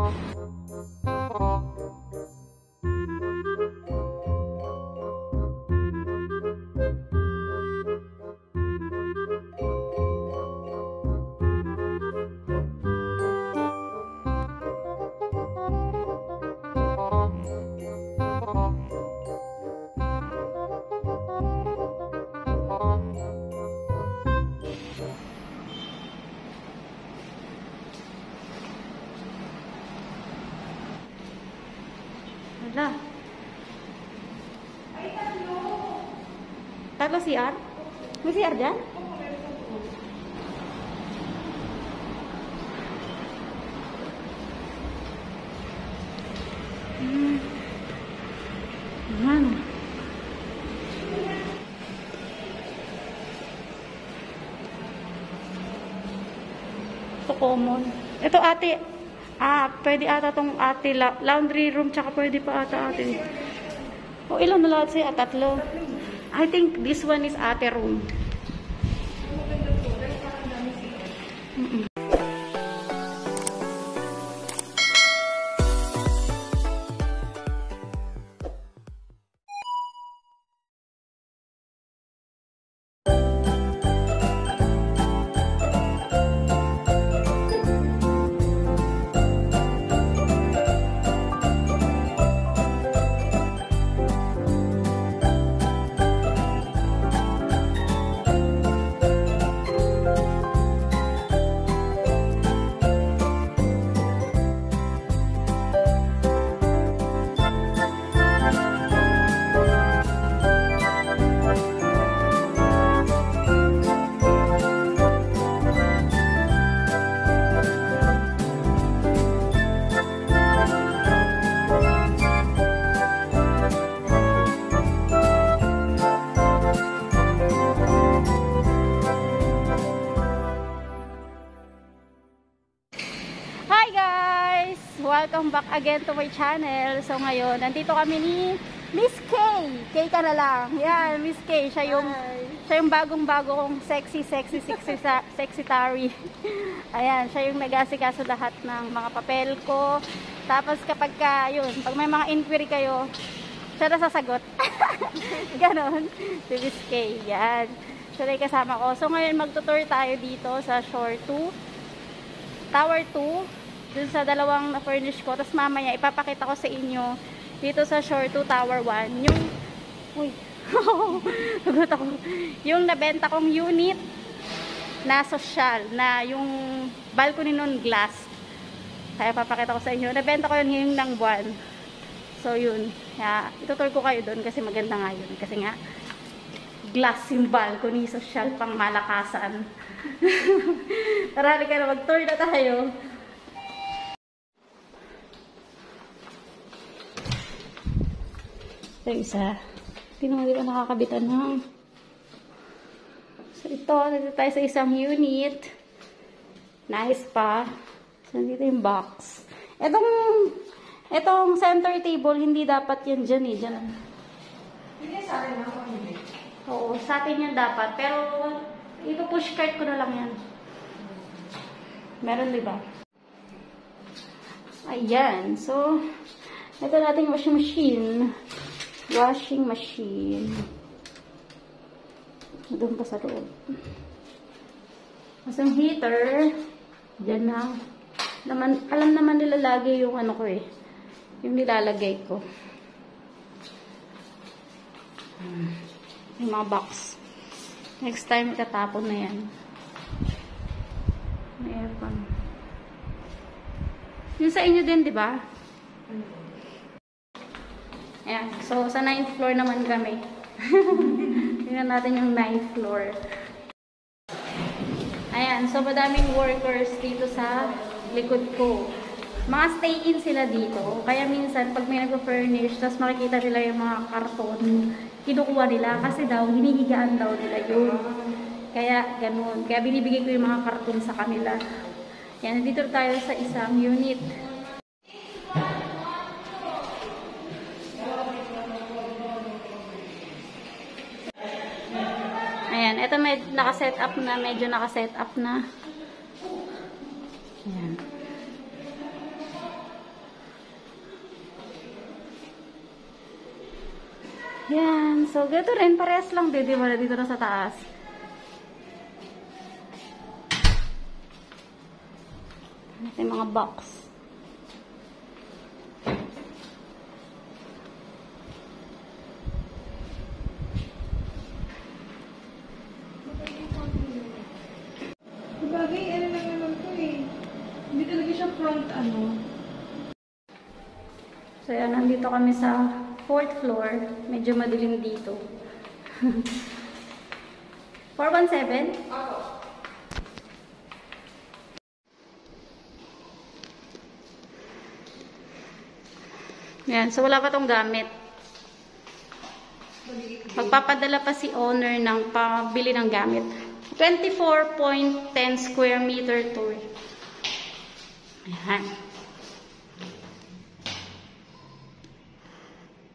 Wala. Tatlo CR? May CR dyan? Ayan. Ito common. Ito ate. Pwede ata tong ate laundry room, tsaka pwede pa ata ate. O, ilan na lahat siya? Tatlo. I think this one is ate room. Welcome back again to my channel. So ngayon, nandito kami ni Miss Kay. Kay ka na lang. Yan, Miss Kay. Siya yung bagong-bago kong sexy-tary. Ayan, siya yung nag-asikaso lahat ng mga papel ko. Tapos kapag pag may mga inquiry kayo, siya na sasagot. Ganon. Si Miss Kay. Yan. Siya na yung kasama ko. So ngayon, magtutour tayo dito sa Shore 2. Tower 2. Dun sa dalawang na-furnish ko. Tapos mamaya, ipapakita ko sa inyo dito sa Shore 2 Tower 1. Yung nabenta kong unit na social, na yung balcony nun glass. Kaya papakita ko sa inyo. Nabenta ko yun ngayong ng buwan. So yun. Kaya itutur ko kayo dun kasi maganda nga yun. Kasi nga, glass yung balcony, social, pang malakasan. Tara, halika na, mag-tour na tayo. Ito isa. Hindi ko nakakabitan ng. So ito, nandito tayo sa isang unit. Nice pa. So nandito yung box. Itong center table, hindi dapat yan dyan eh. Dyan. Hindi sa akin ako hindi. Oo, sa atin yan dapat. Pero, ipo-push cart ko na lang yan. Meron diba? Ayan. So, ito nating washing machine. Washing machine. Doon pa sa loob. Mas yung heater, dyan na. Alam naman nila lagi yung ano ko eh. Yung nilalagay ko. Yung mga box. Next time, itatapon na yan. May aircon. Yung sa inyo din, di ba? Ayan. So, sa 9th floor naman kami. Tingnan natin yung 9th floor. Ayan. So, madaming workers dito sa likod ko. Mga stay-in sila dito. Kaya minsan, pag may nag-furnish, tapos makikita nila yung mga karton, kinukuha nila. Kasi daw, hinihigaan daw nila yun. Kaya, ganun. Kaya binibigay ko yung mga karton sa kanila. Yan. Dito tayo sa isang unit. Ayan, ito naka-set up na, medyo naka-set up na. Ayan. Yan. So, ganito rin. Parehas lang din. Di ba? Dito na sa taas. Ito yung mga box. Bagay, ano lang naman to eh. Hindi talaga siya front ano. So, yan. Nandito kami sa 4th floor. Medyo madilim dito. 417? Oo. Yan. So, wala pa tong gamit. Magpapadala pa si owner ng pabili ng gamit. 24.10 square meter to. Ayan.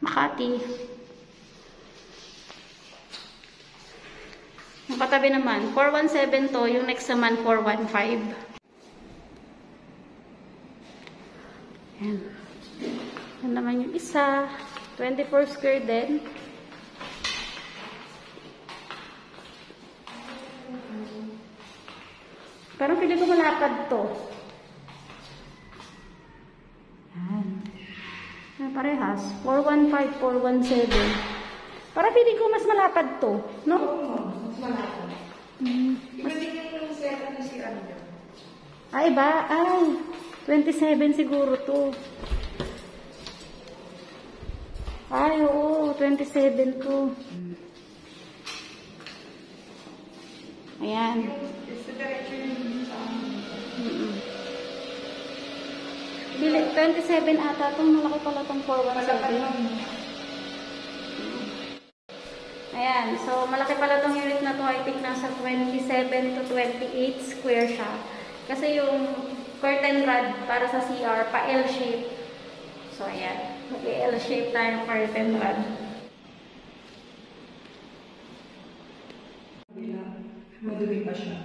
Makati. Yung katabi naman, 417 to. Yung next naman, 415. Ayan. Yan naman yung isa. 24 square din. Parang pili ko malapad to. Yan. Yan, parehas. 415, 417. Parang pili ko mas malapad to. No? Oo, mas malapad. Iba din yung setup na si ano yun. Ay, ba? Ay, 27 siguro to. Ay, oo, 27 to. Ayan. It's the direction yung sa Bili, 27 ata itong malaki pala itong 417. Ayan, so malaki pala itong unit na to. I think nasa 27 to 28 square siya. Kasi yung curtain rod para sa CR, pa L-shape. So ayan, mag-L-shape tayo ng curtain rod. madumi pa siya.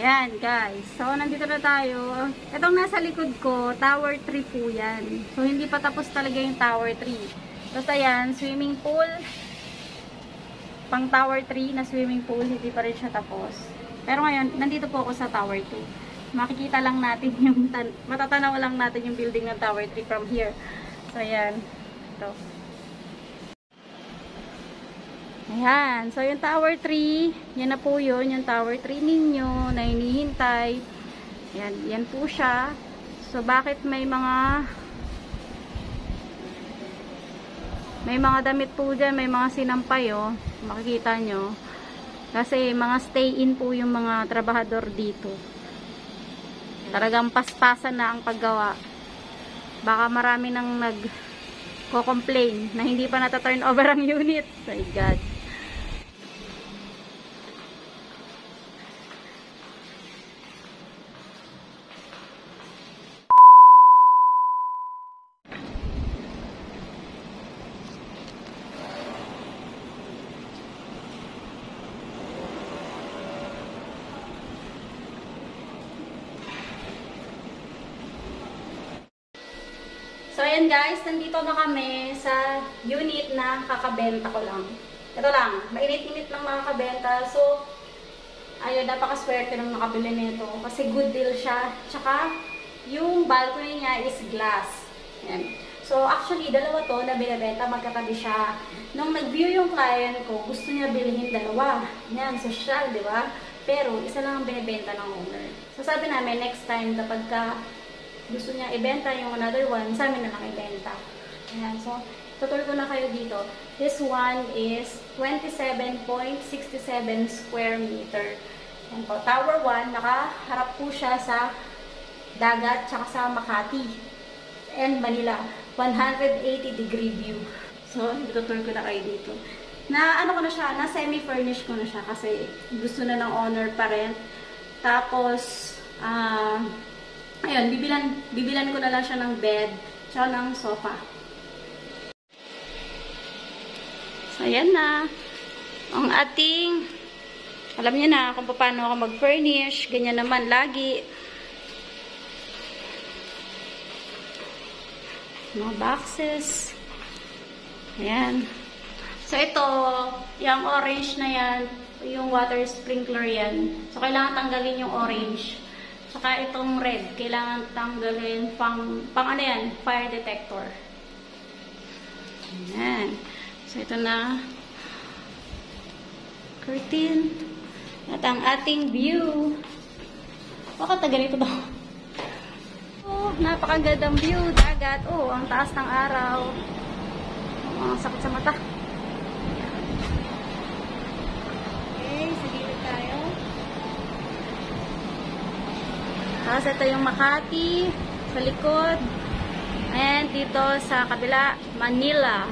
Ayan, guys. So, nandito na tayo. Itong nasa likod ko, Tower 3 po yan. So, hindi pa tapos talaga yung Tower 3. Basta yan, swimming pool. Pang Tower 3 na swimming pool, hindi pa rin siya tapos. Pero ngayon, nandito po ako sa Tower 2. Makikita lang natin yung, matatanaw lang natin yung building ng Tower 3 from here. So, ayan. Ito. Ayan. So, yung Tower 3, yan na po yun. Yung Tower 3 ninyo na hinihintay. Ayan. Yan po siya. So, bakit may mga damit po dyan, may mga sinampay, oh. Makikita nyo. Kasi mga stay-in po yung mga trabahador dito. Talagang paspasan na ang paggawa. Baka marami nang nag-complain na hindi pa nata-turn over ang unit. My God. So, ayan guys, nandito na kami sa unit na kakabenta ko lang. Ito lang, mainit-init lang makakabenta. So, ayun, napakaswerte nang nakabili nito. Kasi good deal siya. Tsaka, yung balcony niya is glass. Ayan. So, actually, dalawa to na binibenta, magkatabi siya. Nung nag-view yung client ko, gusto niya bilhin dalawa. Yan, social, di ba? Pero, isa lang ang binibenta ng owner. So, sabi namin, next time, kapag gusto niya ibenta yung another one, sa amin na lang ibenta. Ayan, so, tutur ko na kayo dito. This one is 27.67 square meter. Ayan po, Tower 1, nakaharap po siya sa dagat, tsaka sa Makati and Manila. 180 degree view. So, tutur ko na kayo dito. Na, ano ko na siya, na semi-furnish ko na siya kasi gusto na ng owner pa rin. Tapos, ayun, bibilan ko na lang siya ng bed, tsaka ng sofa. So, ayan na. Ang ating, alam niyo na kung paano ako mag-furnish. Ganyan naman lagi. Mga boxes. Ayan. So, ito, yung orange na yan, yung water sprinkler yan. So, kailangan tanggalin yung orange. Saka itong red, kailangan tanggalin pang ano yan, fire detector. Ayan. So, ito na. Curtain. At ang ating view. Bakit ganito daw? Oh, napakagandang view. Dagat. Oh, ang taas ng araw. Oh, sakit sa mata. Okay, sa gilid tayo. Tapos ito yung Makati sa likod. And dito sa kabila, Manila.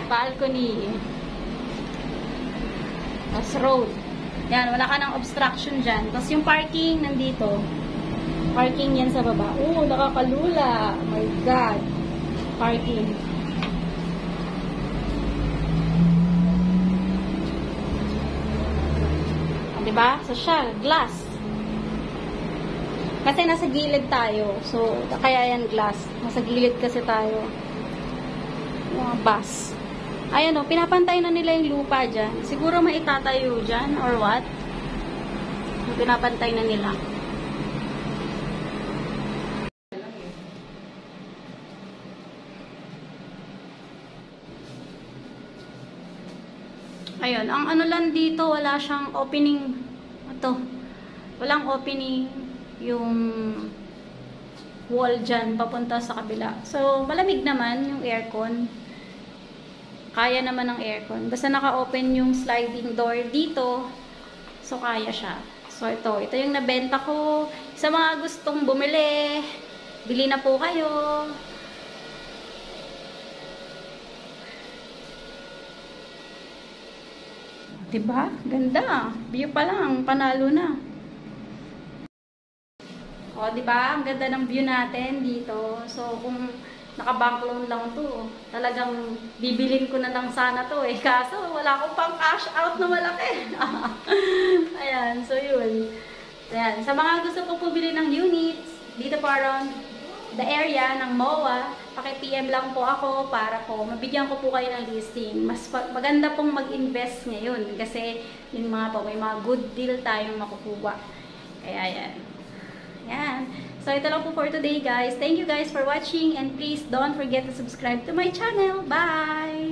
Balcony. Tapos road. Yan, wala ka ng obstruction dyan. Tapos yung parking nandito. Parking yan sa baba. Oh, nakakalula. Oh my God. Parking. Diba? Social. Glass. Kasi nasa gilid tayo. So, kaya yan glass. Nasa gilid kasi tayo. Mga bus. Ayan o, pinapantay na nila yung lupa dyan. Siguro maitatayo dyan or what? Pinapantay na nila. Ayun, ang ano lang dito, wala siyang opening. Ito, walang opening yung wall dyan, papunta sa kabila. So, malamig naman yung aircon. Kaya naman ng aircon. Basta naka-open yung sliding door dito, so kaya siya. So, ito yung nabenta ko. Sa mga gustong bumili, bili na po kayo. Diba? Ganda. View pa lang. Panalo na. O, diba? Ang ganda ng view natin dito. So, kung naka-bank loan lang to, talagang bibilin ko na lang sana to eh. Kaso, wala akong pang cash out na malaki. Ayan. So, yun. Ayan. Sa mga gusto po bumili ng units, dito po around the area ng MOA, paki-PM lang po ako para po mabigyan ko po kayo ng listing. Mas maganda pong mag-invest ngayon kasi yung mga po, may mga good deal tayong makukuha. Kaya yan. Yan. So ito lang po for today guys. Thank you guys for watching and please don't forget to subscribe to my channel. Bye!